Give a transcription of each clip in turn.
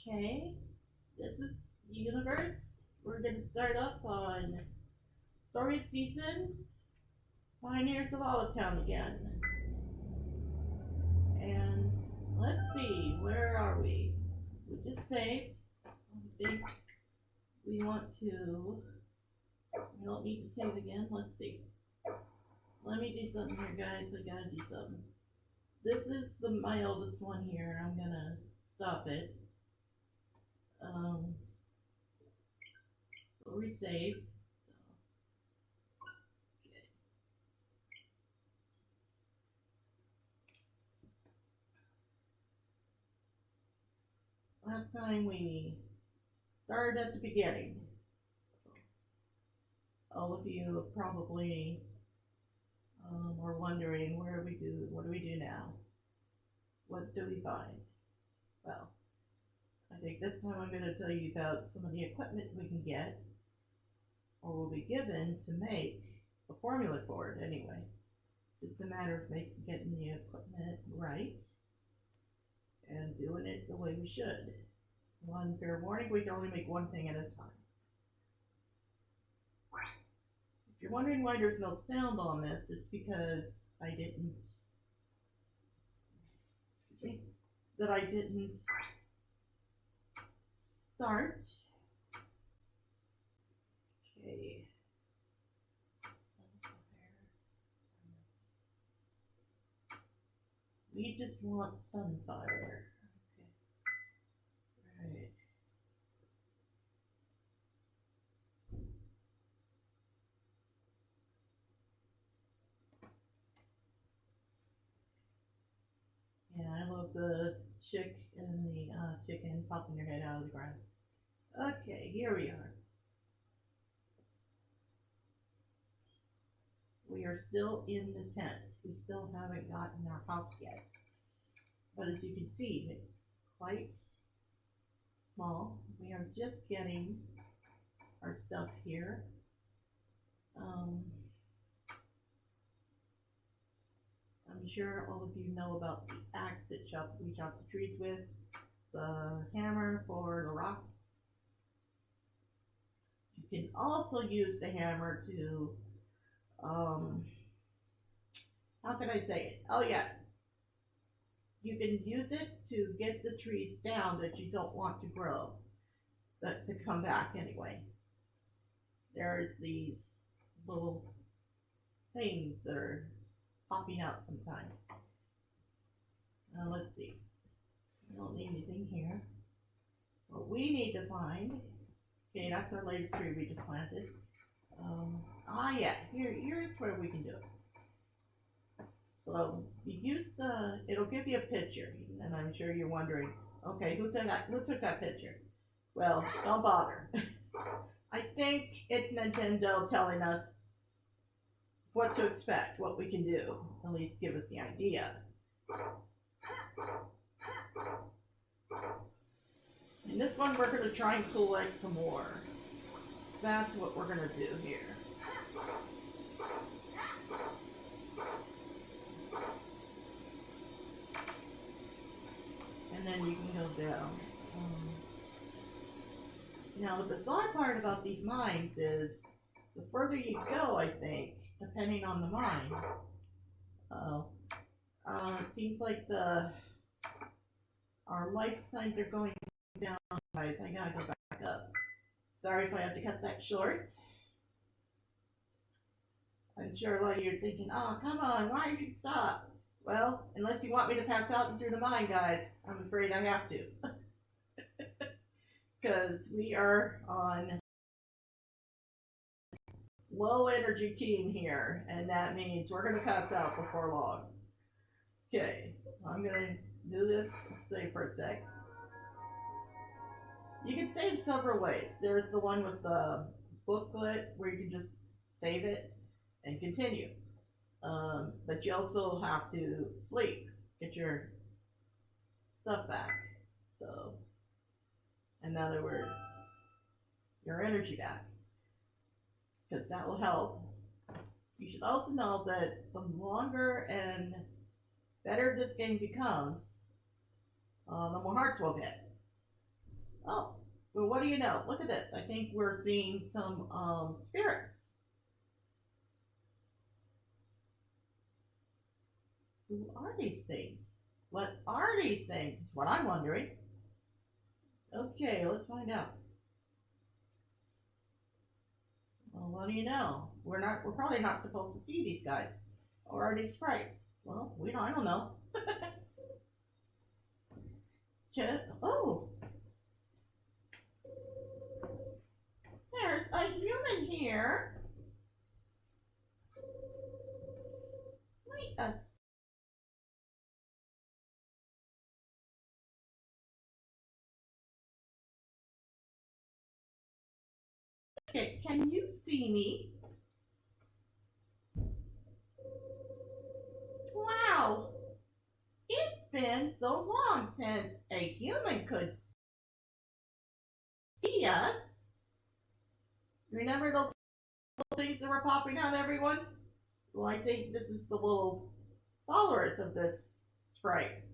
Okay, this is Universe. We're gonna start up on Story of Seasons, Pioneers of Olive Town again. And let's see, where are we? We just saved. I think we want to. We don't need to save again. Let's see. Let me do something here, guys. I gotta do something. This is my oldest one here. I'm gonna stop it. Um, so resaved. So okay. Last time we started at the beginning. So all of you probably are wondering what do we do now? What do we find? Well, I think this time I'm going to tell you about some of the equipment we can get or will be given to make a formula for it anyway. It's just a matter of getting the equipment right and doing it the way we should. One fair warning, we can only make one thing at a time. If you're wondering why there's no sound on this, it's because I didn't, excuse me, that I didn't start. Okay. We just want Sunfire. Okay. Right. Yeah, I love the chick and the chicken popping their head out of the grass. Okay, here we are. We are still in the tent. We still haven't gotten our house yet. But as you can see, it's quite small. We are just getting our stuff here. I'm sure all of you know about the axe that we chop the trees with, the hammer for the rocks. You can also use the hammer to, how can I say it? Oh yeah, you can use it to get the trees down that you don't want to grow, to come back anyway. There's these little things that are popping out sometimes. Now let's see. We don't need anything here. What we need to find, okay, that's our latest tree we just planted. Yeah, here's where we can do it. So you use it'll give you a picture, and I'm sure you're wondering, okay, who took that picture? Well, don't bother. I think it's Nintendo telling us what to expect, what we can do, at least give us the idea. In this one, we're going to try and collect some more. That's what we're going to do here. And then you can go down. Now, the bizarre part about these mines is the further you go, I think, depending on the mine. It seems like our life signs are going down, guys. I gotta go back up. Sorry if I have to cut that short. I'm sure a lot of you are thinking, oh, come on, why did you stop? Well, unless you want me to pass out and through the mine, guys, I'm afraid I have to. Because we are on low energy keying here, and that means we're going to pass out before long. Okay, I'm going to do this, save for a sec. You can save several ways. There's the one with the booklet where you can just save it and continue. But you also have to sleep, get your stuff back. So, in other words, your energy back. Because that will help. You should also know that the longer and better this game becomes, the more hearts we'll get. Oh, well, what do you know? Look at this. I think we're seeing some spirits. Who are these things? What are these things? Is what I'm wondering. Okay, let's find out. Well, what do you know? We're probably not supposed to see these guys. Or are these sprites? Well, I don't know. Oh, there's a human here. Wait a second. Can you see me? Wow, it's been so long since a human could see us. Remember those little things that were popping out, everyone? Well, I think this is the little followers of this sprite.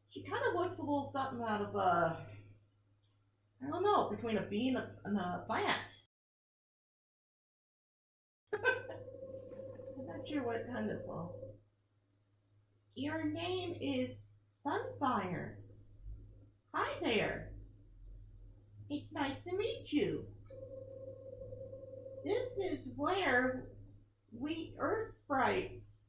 She kind of looks a little something out of I don't know, between a bee and a plant. I'm not sure what kind of. Your name is Sunfire. Hi there. It's nice to meet you. This is where we Earth sprites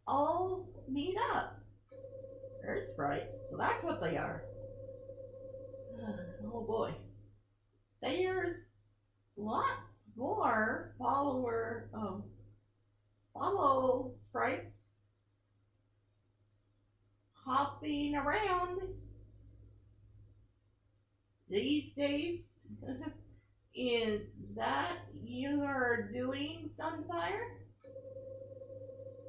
all meet up. Earth sprites, so that's what they are. Oh boy. There's lots more follow sprites hopping around these days. Is that you are doing, Sunfire?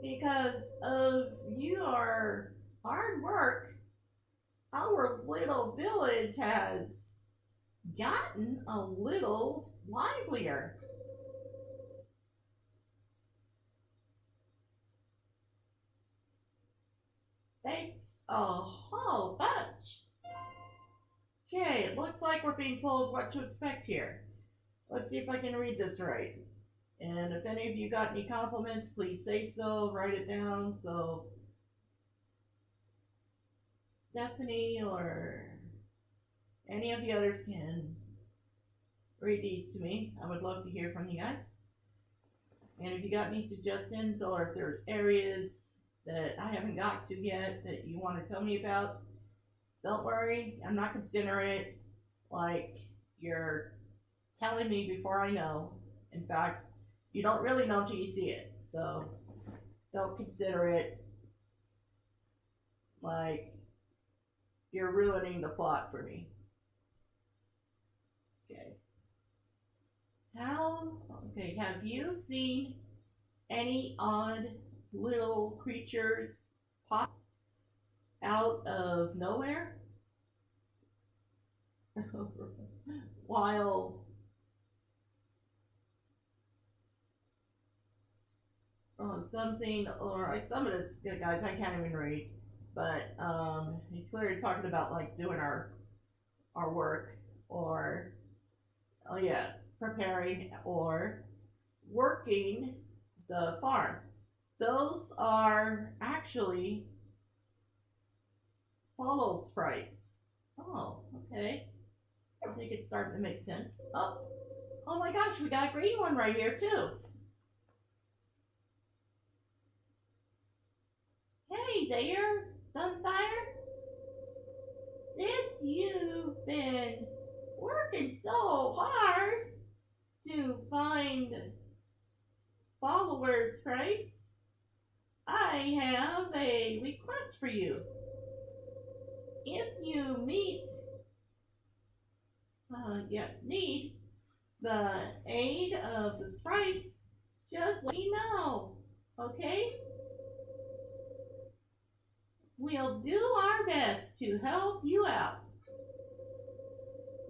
Because of your hard work, our little village has gotten a little livelier. Thanks a whole bunch. Okay, it looks like we're being told what to expect here. Let's see if I can read this right. And if any of you got any compliments, please say so, write it down so Stephanie or any of the others can read these to me. I would love to hear from you guys. And if you got any suggestions or if there's areas that I haven't got to yet that you want to tell me about, don't worry, I'm not considering it like you're telling me before I know. In fact, you don't really know till you see it. So don't consider it like you're ruining the plot for me. Okay. Okay, have you seen any odd little creatures pop out of nowhere? While something, or some of this, guys, I can't even read, but he's clearly talking about like doing our work, or oh yeah, preparing or working the farm. Those are actually follow sprites. Oh, okay. I think it's starting to make sense. Oh my gosh, we got a green one right here too. Hey there, Sunfire. Since you've been working so hard to find followers sprites, I have a request for you. If you need the aid of the sprites, just let me know, okay? We'll do our best to help you out.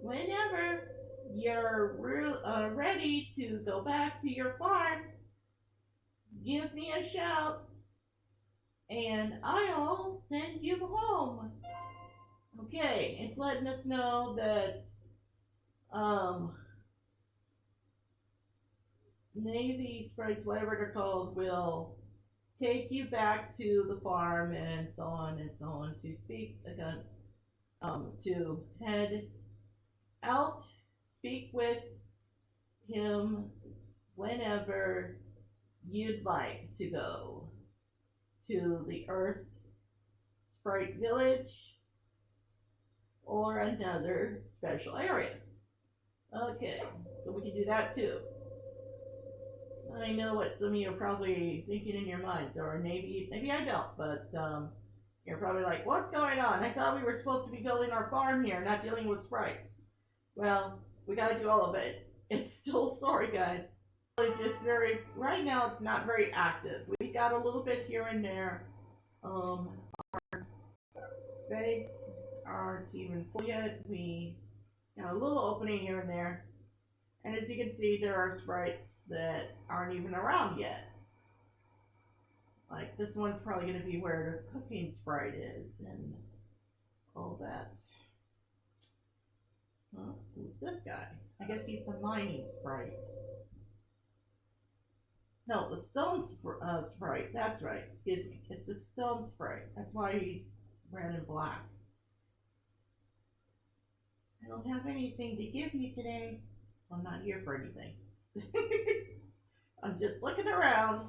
Whenever you're ready to go back to your farm, give me a shout. and I'll send you home. Okay, it's letting us know that um, Navy sprites, whatever they're called, will take you back to the farm and so on and so on to speak again, to head out, speak with him whenever you'd like to go to the Earth Sprite Village or another special area. Okay, so we can do that too. I know what some of you are probably thinking in your minds, or maybe I don't, but you're probably like, what's going on? I thought we were supposed to be building our farm here, not dealing with sprites. Well, we gotta do all of it. It's still a story, guys. It's just right now it's not very active. We got a little bit here and there. Our beds aren't even full yet. We got a little opening here and there. And as you can see, there are sprites that aren't even around yet. Like this one's probably going to be where the cooking sprite is and all that. Who's this guy? I guess he's the mining sprite. No, the stone sprite. That's right. Excuse me. It's a stone sprite. That's why he's red and black. I don't have anything to give you today. I'm not here for anything. I'm just looking around.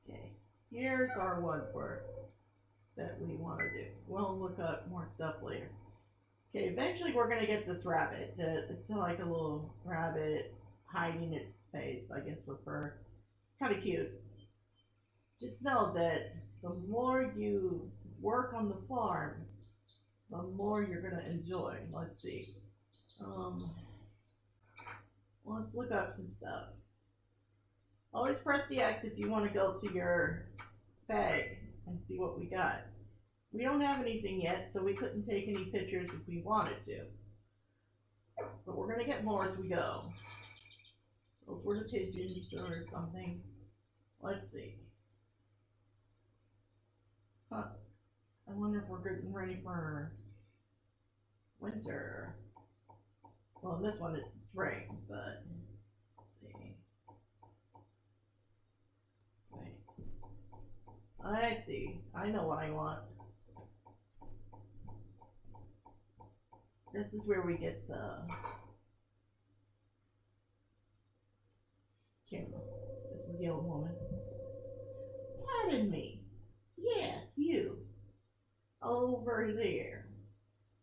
Okay, here's our one for that we want to do. We'll look up more stuff later. Okay, eventually we're gonna get this rabbit. It's like a little rabbit hiding its face, I guess, with fur. Kind of cute. Just know that the more you work on the farm, the more you're gonna enjoy. Let's see. Let's look up some stuff. Always press the X if you want to go to your bag and see what we got. We don't have anything yet, so we couldn't take any pictures if we wanted to. But we're gonna get more as we go. Those were the pigeons or something. Let's see. Huh. I wonder if we're getting ready for winter. Well, this one is spring, but let's see. Wait. I see. I know what I want. This is where we get the camera. This is the old woman. Pardon me. Yes, you. Over there.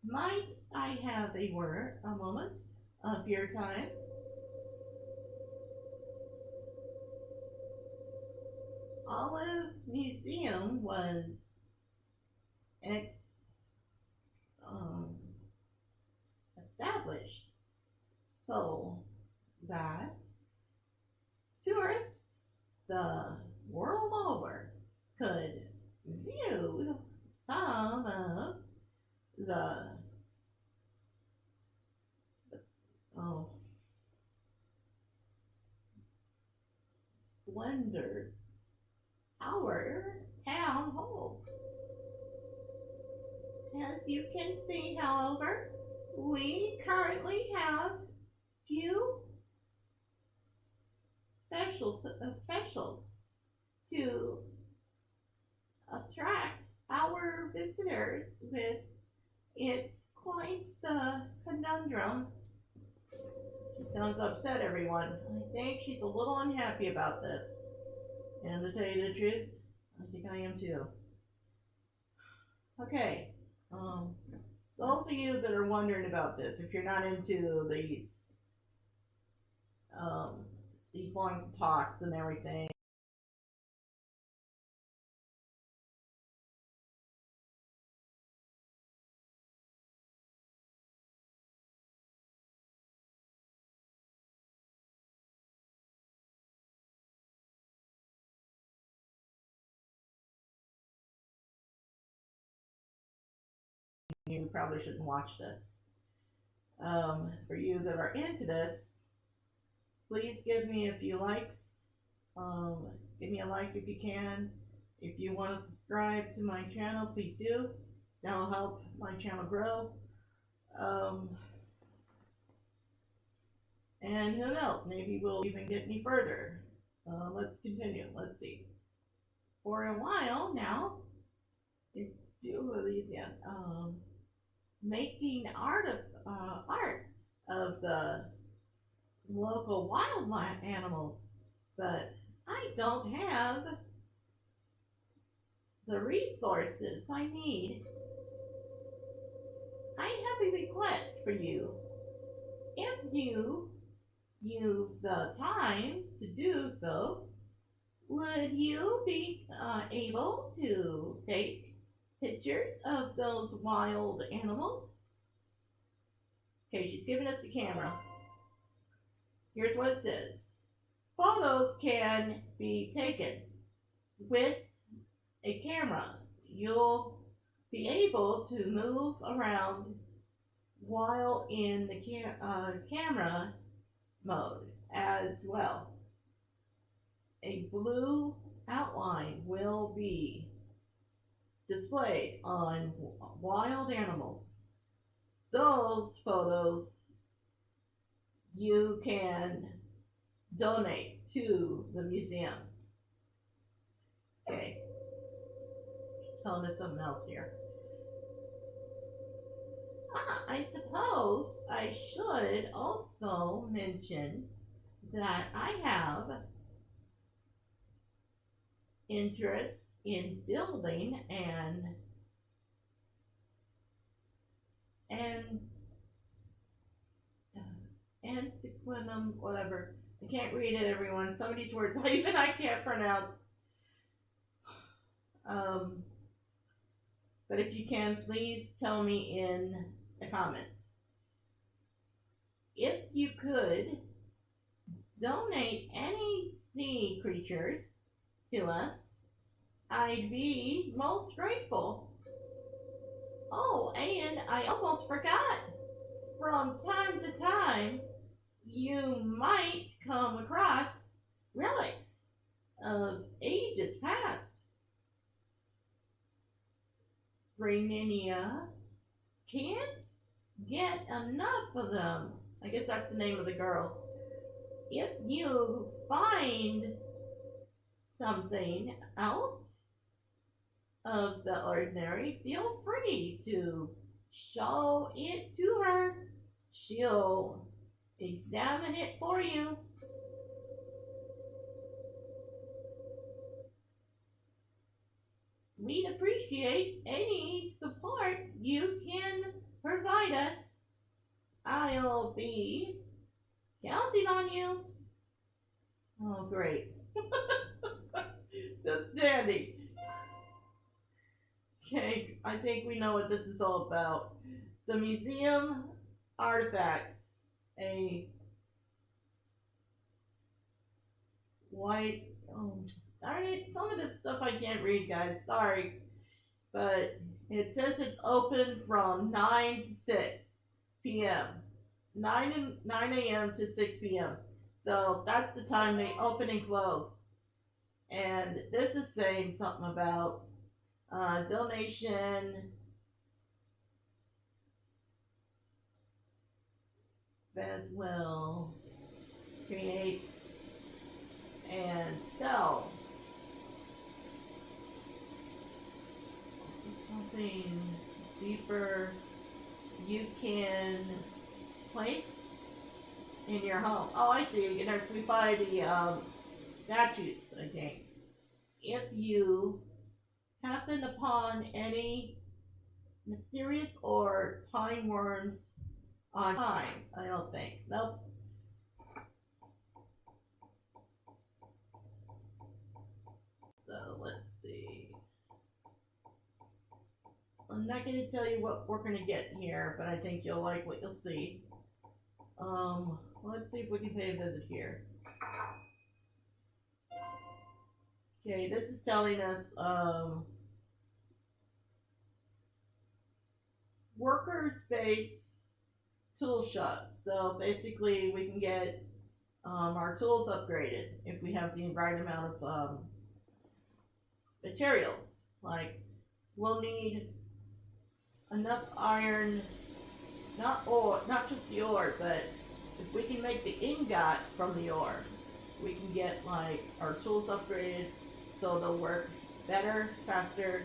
Might I have a moment of your time? Olive Museum was established so that tourists the world over could view some of the oh, splendors our town holds. As you can see, however, we currently have few specials to attract our visitors with. It's quite the conundrum. She sounds upset, everyone. I think she's a little unhappy about this. And to tell you the truth, I think I am too. Okay. Those of you that are wondering about this, if you're not into these long talks and everything, you probably shouldn't watch this. For you that are into this, please give me a few likes Give me a like if you can. If you want to subscribe to my channel, please do. That will help my channel grow. Um, and who knows, maybe we'll even get any further. Let's continue. Let's see. For a while now, a few of these, yeah, making art of the local wildlife animals, but I don't have the resources I need. I have a request for you. If you use the time to do so, would you be able to take pictures of those wild animals? Okay, she's giving us the camera. Here's what it says. Photos can be taken with a camera. You'll be able to move around while in the camera mode as well. A blue outline will be displayed on wild animals. Those photos you can donate to the museum. Okay, she's telling us something else here. I suppose I should also mention that I have interest in building and antiquinum, whatever. I can't read it, everyone. Some of these words even I can't pronounce. But if you can, please tell me in the comments. If you could donate any sea creatures to us, I'd be most grateful. Oh, and I almost forgot. From time to time, you might come across relics of ages past. Braininia can't get enough of them. I guess that's the name of the girl. If you find something out of the ordinary, feel free to show it to her. She'll examine it for you. We'd appreciate any support you can provide us. I'll be counting on you. Oh, great. Just dandy. Okay, I think we know what this is all about. The museum artifacts. A white. Oh, darn it. Some of this stuff I can't read, guys. Sorry. But it says it's open from 9 to 6 p.m. 9 a.m. to 6 p.m. So that's the time they open and close. And this is saying something about donation as well, create and sell something deeper you can place in your home. Oh, I see. You can actually buy the statues, I think. If you happen upon any mysterious or time worms on time, I don't think. Nope. So let's see. I'm not going to tell you what we're going to get here, but I think you'll like what you'll see. Let's see if we can pay a visit here. Okay, this is telling us worker space tool shop. So basically we can get our tools upgraded if we have the right amount of materials. Like, we'll need enough iron, not ore, not just the ore, but if we can make the ingot from the ore, we can get like our tools upgraded so they'll work better, faster,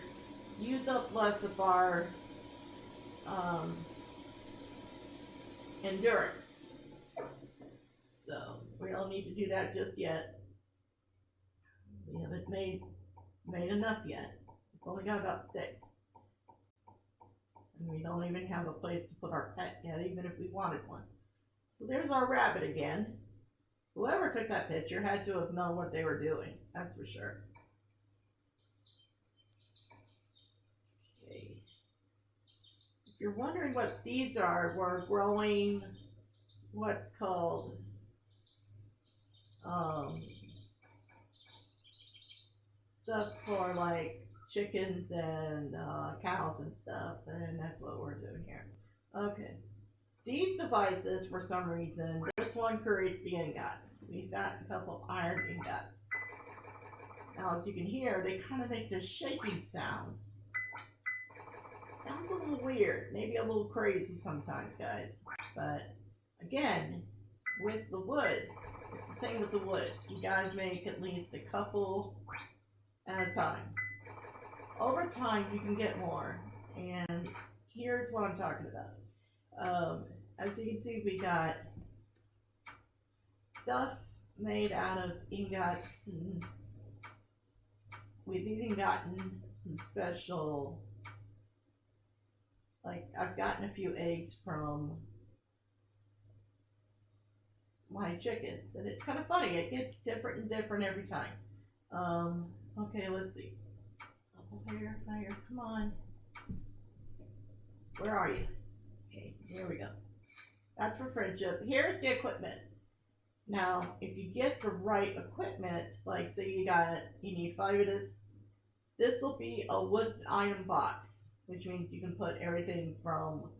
use up less of our um, endurance. So we don't need to do that just yet. We haven't made enough yet. We've only got about 6. And we don't even have a place to put our pet yet, even if we wanted one. So there's our rabbit again. Whoever took that picture had to have known what they were doing, that's for sure. Okay. If you're wondering what these are, we're growing what's called stuff for like chickens and cows and stuff, and that's what we're doing here. Okay. These devices, for some reason, this one creates the ingots. We've got a couple iron ingots. Now, as you can hear, they kind of make this shaking sound. Sounds a little weird, maybe a little crazy sometimes, guys. But, again, with the wood, it's the same with the wood. You gotta make at least a couple at a time. Over time, you can get more. And here's what I'm talking about. As you can see, we got stuff made out of ingots, and we've even gotten some special, like I've gotten a few eggs from my chickens, and it's kind of funny. It gets different and different every time. Okay, let's see. Fire, come on. Where are you? Okay, here we go. That's for friendship. Here's the equipment. Now, if you get the right equipment, like say you need 5 of this, this will be a wood iron box, which means you can put everything from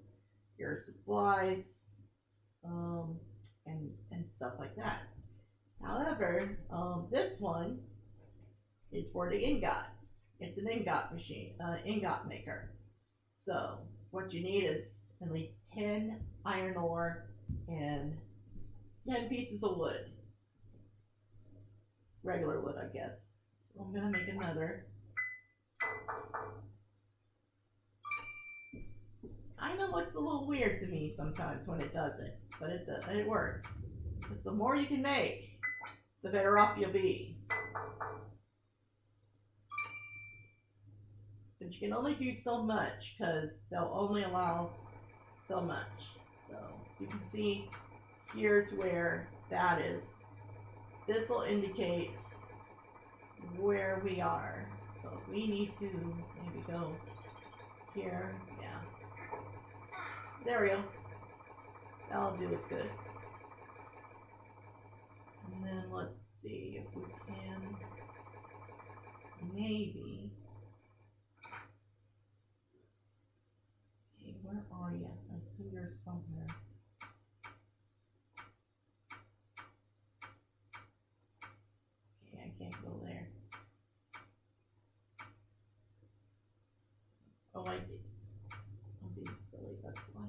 your supplies, and stuff like that. However, this one is for the ingots. It's an ingot machine, ingot maker. So what you need is at least 10 iron ore and 10 pieces of wood. Regular wood, I guess. So I'm gonna make another. Kinda looks a little weird to me sometimes when it does it, but it works. Because the more you can make, the better off you'll be. But you can only do so much because they'll only allow so much. So you can see, here's where that is. This will indicate where we are. So we need to maybe go here. Yeah. There we go. That'll do us good. And then let's see if we can maybe. Okay, where are you? I think you're somewhere. Okay, I can't go there. Oh, I see. I'm being silly, that's why.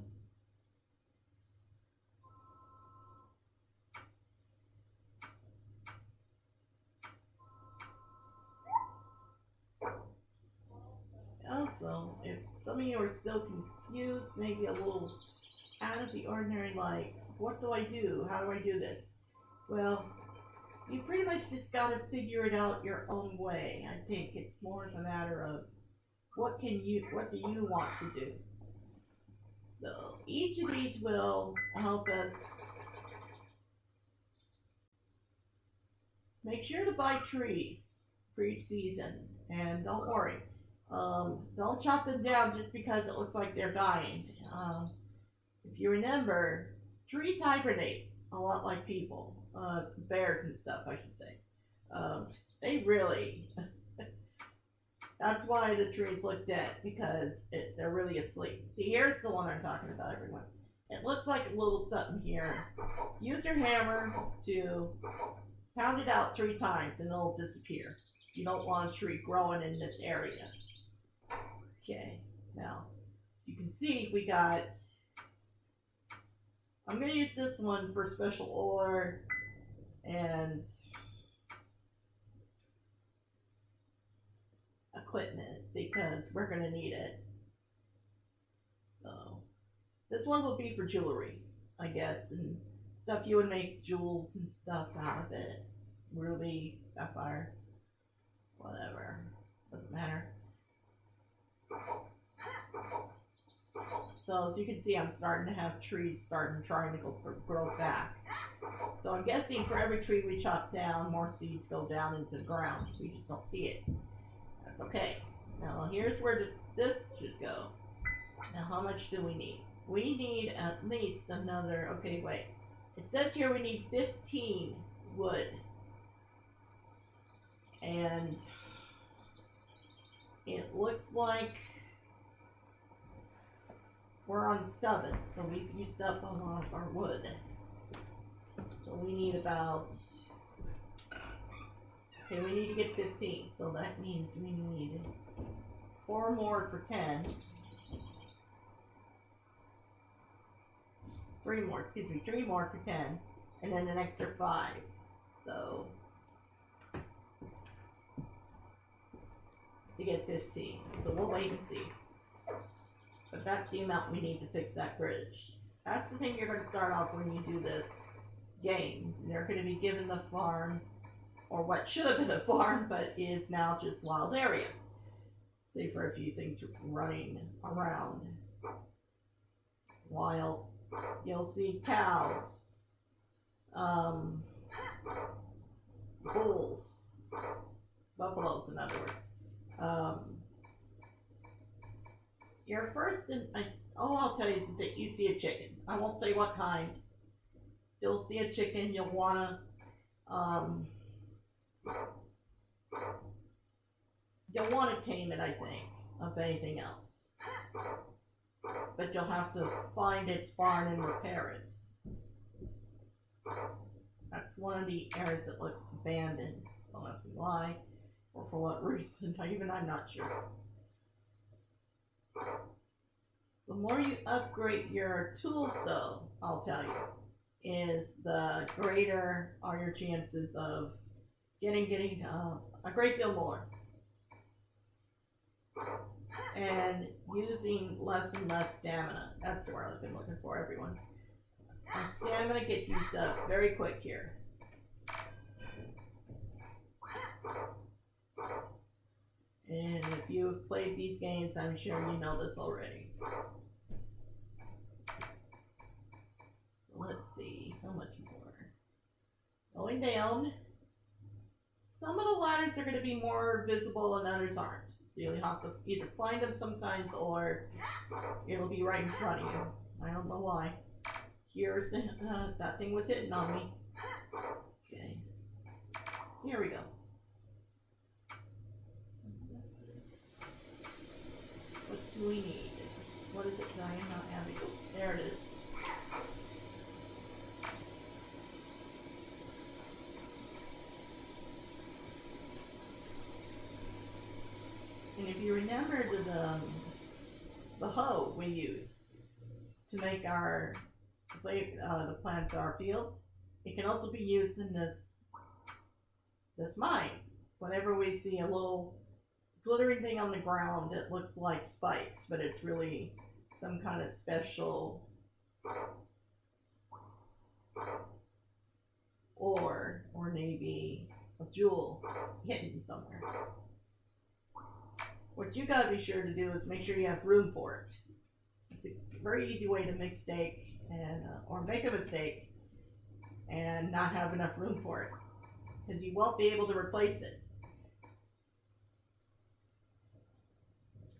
Also, if some of you are still confused, maybe a little out of the ordinary, like, what do I do? How do I do this? Well, you pretty much just gotta figure it out your own way. I think it's more of a matter of what do you want to do? So each of these will help us. Make sure to buy trees for each season, and don't worry. Don't chop them down just because it looks like they're dying. If you remember, trees hibernate a lot like people, bears and stuff, I should say. They really, that's why the trees look dead, because they're really asleep. See, here's the one I'm talking about, everyone. it looks like a little something here. Use your hammer to pound it out 3 times and it'll disappear. You don't want a tree growing in this area. Okay, now, so you can see we got, I'm going to use this one for special ore and equipment because we're going to need it. So, this one will be for jewelry, I guess, and stuff you would make jewels and stuff out of it. Ruby, sapphire, whatever, doesn't matter. So as you can see, I'm starting to have trees trying to grow back. So I'm guessing for every tree we chop down, more seeds go down into the ground. We just don't see it. That's okay. Now here's where this should go. Now how much do we need? We need at least another, okay, wait. It says here we need 15 wood. And it looks like we're on 7, so we've used up a lot of our wood. So we need about, okay, we need to get 15, so that means we need 4 more for 10. 3 more, excuse me, 3 more for 10, and then an extra 5. So to get 15. So we'll wait and see. But that's the amount we need to fix that bridge. That's the thing you're going to start off when you do this game. They're going to be given the farm, or what should have been a farm, but is now just wild area. Save for a few things running around. Wild. You'll see cows. Bulls. Buffaloes, in other words. Your first, all I'll tell you is that you see a chicken. I won't say what kind. You'll see a chicken. You'll wanna, tame it. I think, of anything else. But you'll have to find its barn and repair it. That's one of the areas that looks abandoned. Don't ask me why, or for what reason. Even I'm not sure. The more you upgrade your tools, though, I'll tell you, is the greater are your chances of getting a great deal more. And using less and less stamina. That's the word I've been looking for, everyone. Our stamina gets used up very quick here. And if you've played these games, I'm sure you know this already. So let's see, how much more? Going down. Some of the ladders are going to be more visible and others aren't. So you'll have to either find them sometimes or it'll be right in front of you. I don't know why. Here's the, that thing was hitting on me. Okay. Here we go. What do we need? What is it that I am not having? Oops, there it is. And if you remember the hoe we use to make our to plant our fields, it can also be used in this mine. Whenever we see a little glittering thing on the ground, it looks like spikes, but it's really some kind of special ore, or maybe a jewel hidden somewhere. What you gotta be sure to do is make sure you have room for it. It's a very easy way to mistake and or make a mistake and not have enough room for it, because you won't be able to replace it.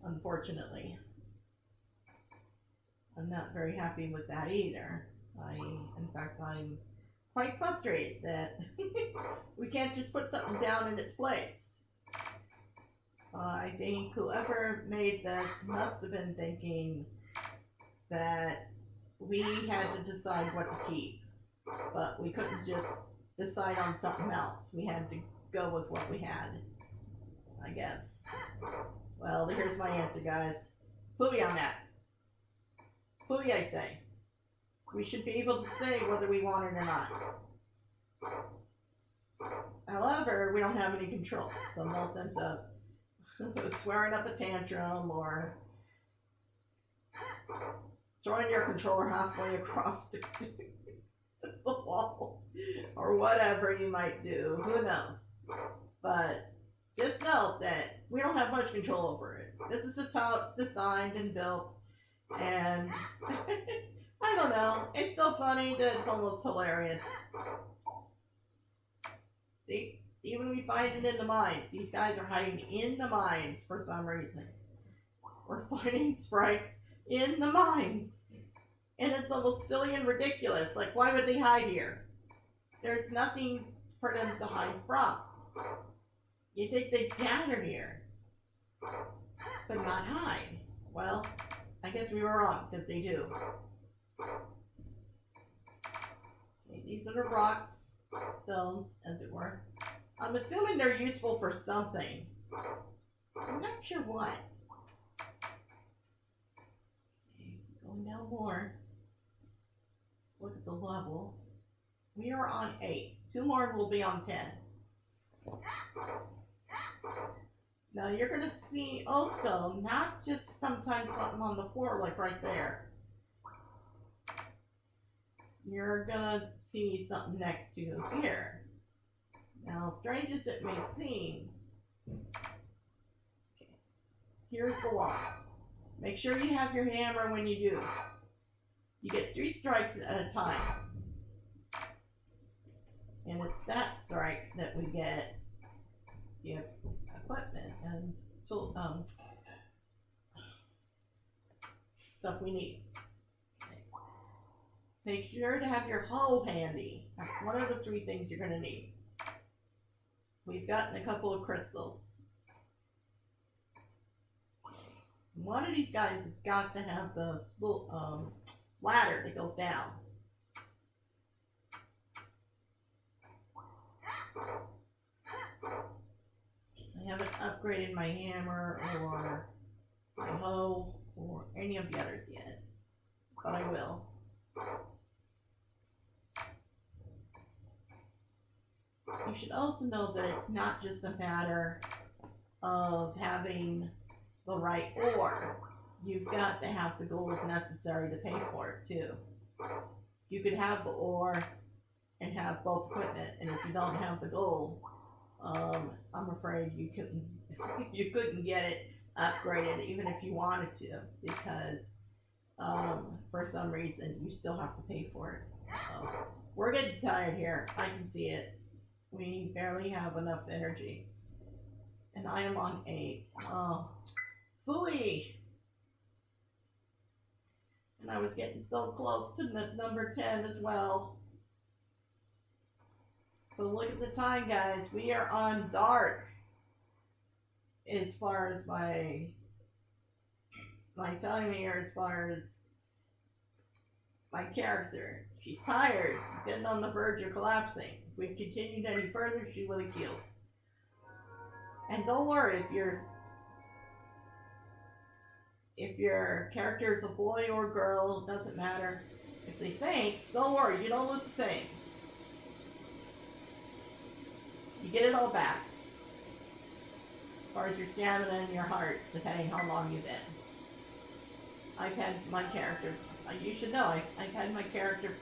Unfortunately, I'm not very happy with that either. In fact, I'm quite frustrated that we can't just put something down in its place. I think whoever made this must have been thinking that we had to decide what to keep, but we couldn't just decide on something else. We had to go with what we had, I guess. Well, here's my answer, guys. Phooey on that. Phooey, I say. We should be able to say whether we want it or not. However, we don't have any control, so no sense of swearing up a tantrum or throwing your controller halfway across the wall or whatever you might do. Who knows? But just note that we don't have much control over it. This is just how it's designed and built, and I don't know. It's so funny that it's almost hilarious. See? Even we find it in the mines. These guys are hiding in the mines for some reason. We're finding sprites in the mines. And it's almost silly and ridiculous. Like, why would they hide here? There's nothing for them to hide from. You think they'd gather here, but not hide. Well, I guess we were wrong, because they do. Okay, these are the rocks, stones, as it were. I'm assuming they're useful for something. I'm not sure what. Okay, going down more. Let's look at the level. We are on 8. 2 more and we'll be on 10. Now you're going to see also not just sometimes something on the floor like right there. You're going to see something next to you here. Now, strange as it may seem, here's the wall. Make sure you have your hammer when you do. You get 3 strikes at a time. And it's that strike that we get the equipment and tool, stuff we need. Okay. Make sure to have your hoe handy. That's one of the 3 things you're going to need. We've gotten a couple of crystals. One of these guys has got to have the ladder that goes down. I haven't upgraded my hammer or my hoe or any of the others yet, but I will. You should also know that it's not just a matter of having the right ore. You've got to have the gold necessary to pay for it too. You could have the ore and have both equipment, and if you don't have the gold, I'm afraid you couldn't get it upgraded even if you wanted to, because for some reason you still have to pay for it. So, we're getting tired here. I can see it. We barely have enough energy. And I am on 8. Oh, phooey! And I was getting so close to number 10 as well. But look at the time, guys. We are on dark. As far as my time here, as far as my character. She's tired. She's getting on the verge of collapsing. If we continued any further, she would have killed. And don't worry, if your character is a boy or girl, it doesn't matter. If they faint, don't worry, you don't lose the same. You get it all back. As far as your stamina and your hearts, depending how long you've been. I've had my character, you should know, I've had my character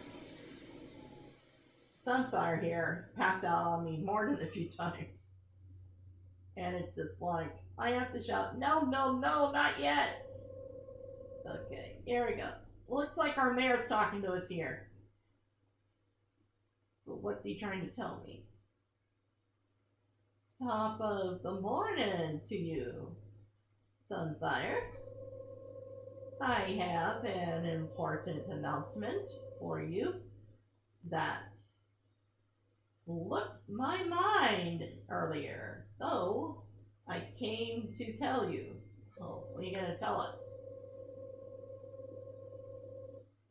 Sunfire here pass out on me more than a few times. And it's just like, I have to shout, no, no, no, not yet. Okay, here we go. Looks like our mayor's talking to us here. But what's he trying to tell me? Top of the morning to you, Sunfire. I have an important announcement for you that slipped my mind earlier, so I came to tell you. So, what are you going to tell us?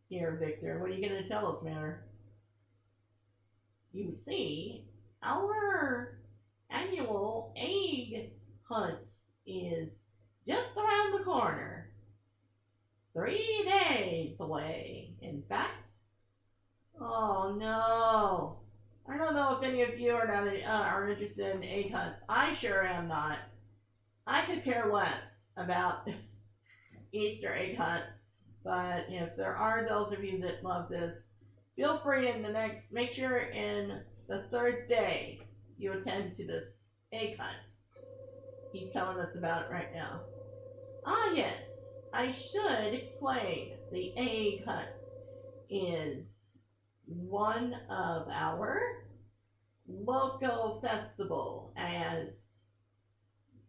Here, Victor, what are you going to tell us, Manor? You see, our annual egg hunt is just around the corner. 3 days away, in fact. Oh no. I don't know if any of you are interested in egg hunts. I sure am not. I could care less about Easter egg hunts, but if there are those of you that love this, feel free make sure in the third day you attend to this egg hunt. He's telling us about it right now. Ah, yes, I should explain. The egg hunt is one of our local festival, as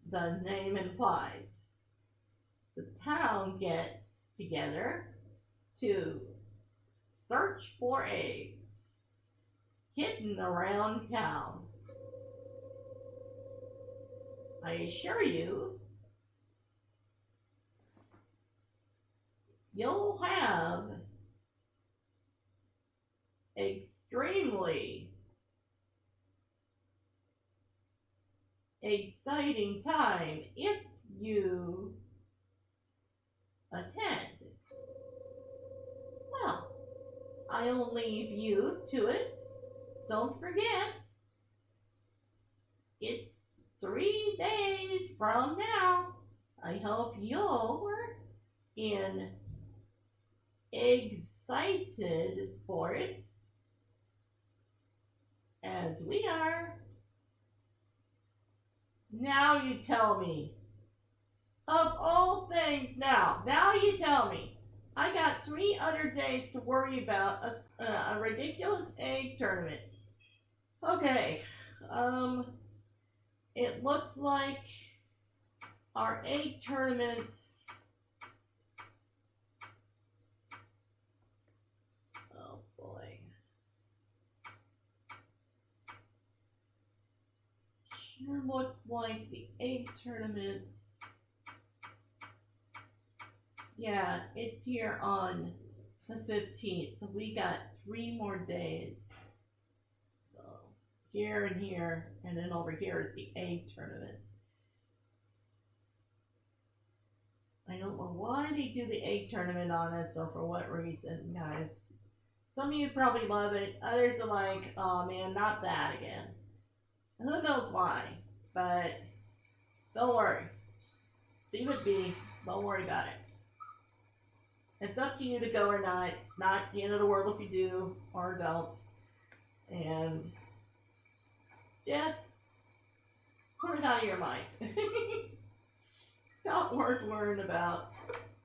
the name implies. The town gets together to search for eggs hidden around town. I assure you, you'll have extremely exciting time if you attend. Well, I'll leave you to it. Don't forget, it's 3 days from now. I hope you're excited for it, as we are. Now you tell me. Of all things, now you tell me. I got 3 other days to worry about a ridiculous egg tournament. Okay, it looks like our egg tournament. Oh boy. Sure looks like the egg tournament. Yeah, it's here on the 15th, so we got 3 more days. So here and here, and then over here is the egg tournament. I don't know why they do the egg tournament on us or for what reason, guys. Some of you probably love it. Others are like, oh man, not that again. Who knows why, but don't worry. Leave it be. Don't worry about it. It's up to you to go or not. It's not the end of the world if you do or don't. And just put it out of your mind. It's not worth worrying about.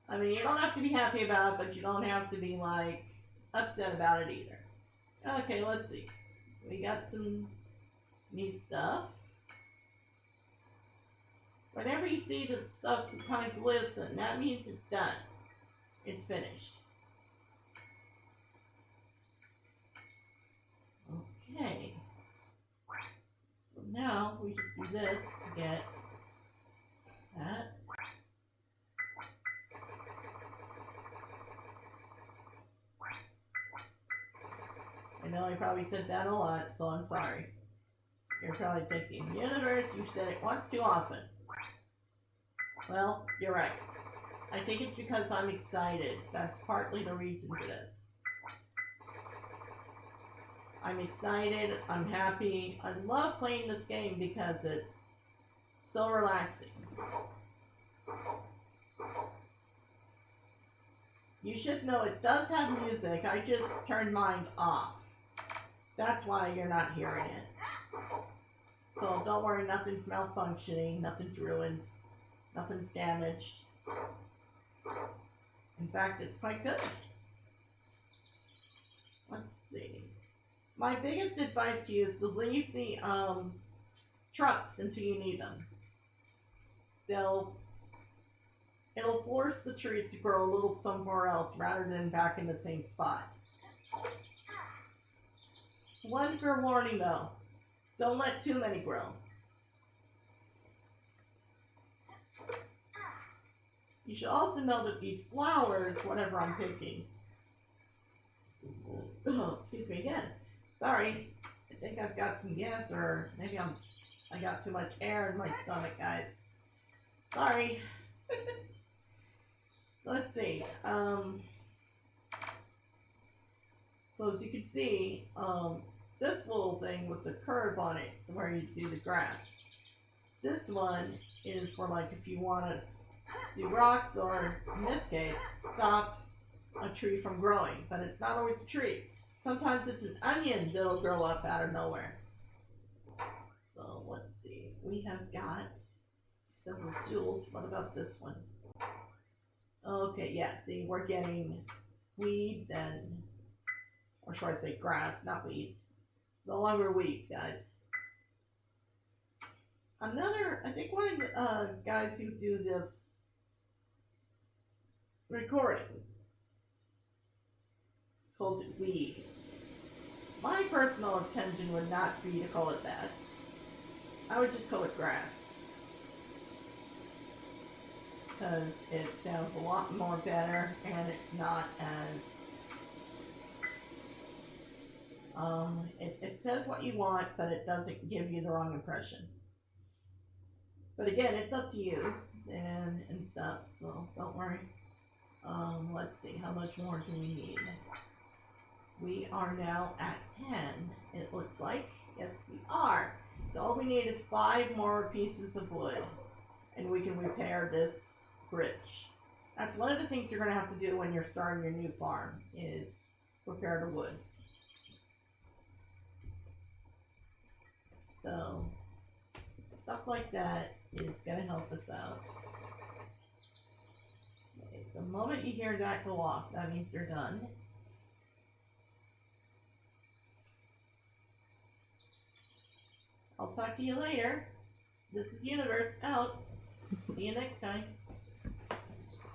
I mean, you don't have to be happy about it, but you don't have to be, like, upset about it either. Okay, let's see. We got some new stuff. Whenever you see the stuff kind of glisten, that means it's done. It's finished. Okay. So now we just do this to get that. I know I probably said that a lot, so I'm sorry. You're probably thinking, universe, you've said it once too often. Well, you're right. I think it's because I'm excited. That's partly the reason for this. I'm excited. I'm happy. I love playing this game because it's so relaxing. You should know it does have music. I just turned mine off. That's why you're not hearing it. So don't worry, nothing's malfunctioning, nothing's ruined, nothing's damaged. In fact, it's quite good. Let's see. My biggest advice to you is to leave the trucks until you need them. It'll force the trees to grow a little somewhere else rather than back in the same spot. One fair warning though, don't let too many grow. You should also know that these flowers, whatever I'm picking, Oh, excuse me again. Sorry. I think I've got some gas, or maybe I got too much air in my stomach, guys. Sorry. Let's see. So as you can see, this little thing with the curve on it is where you do the grass. This one is for like if you want to do rocks, or in this case, stop a tree from growing. But it's not always a tree. Sometimes it's an onion that'll grow up out of nowhere. So let's see. We have got several tools. What about this one? Okay, yeah, see, we're getting weeds and, or should I say grass, not weeds. It's no longer weeds, guys. I think one of the guys who do this recording calls it weed. My personal intention would not be to call it that. I would just call it grass. Because it sounds a lot more better, and it's not as it says what you want, but it doesn't give you the wrong impression. But again, it's up to you and stuff, so don't worry. Let's see, how much more do we need? We are now at 10, it looks like. Yes, we are. So all we need is 5 more pieces of wood, and we can repair this bridge. That's one of the things you're going to have to do when you're starting your new farm, is repair the wood. So stuff like that is going to help us out. Okay, the moment you hear that go off, that means they're done. I'll talk to you later. This is Universe out. See you next time.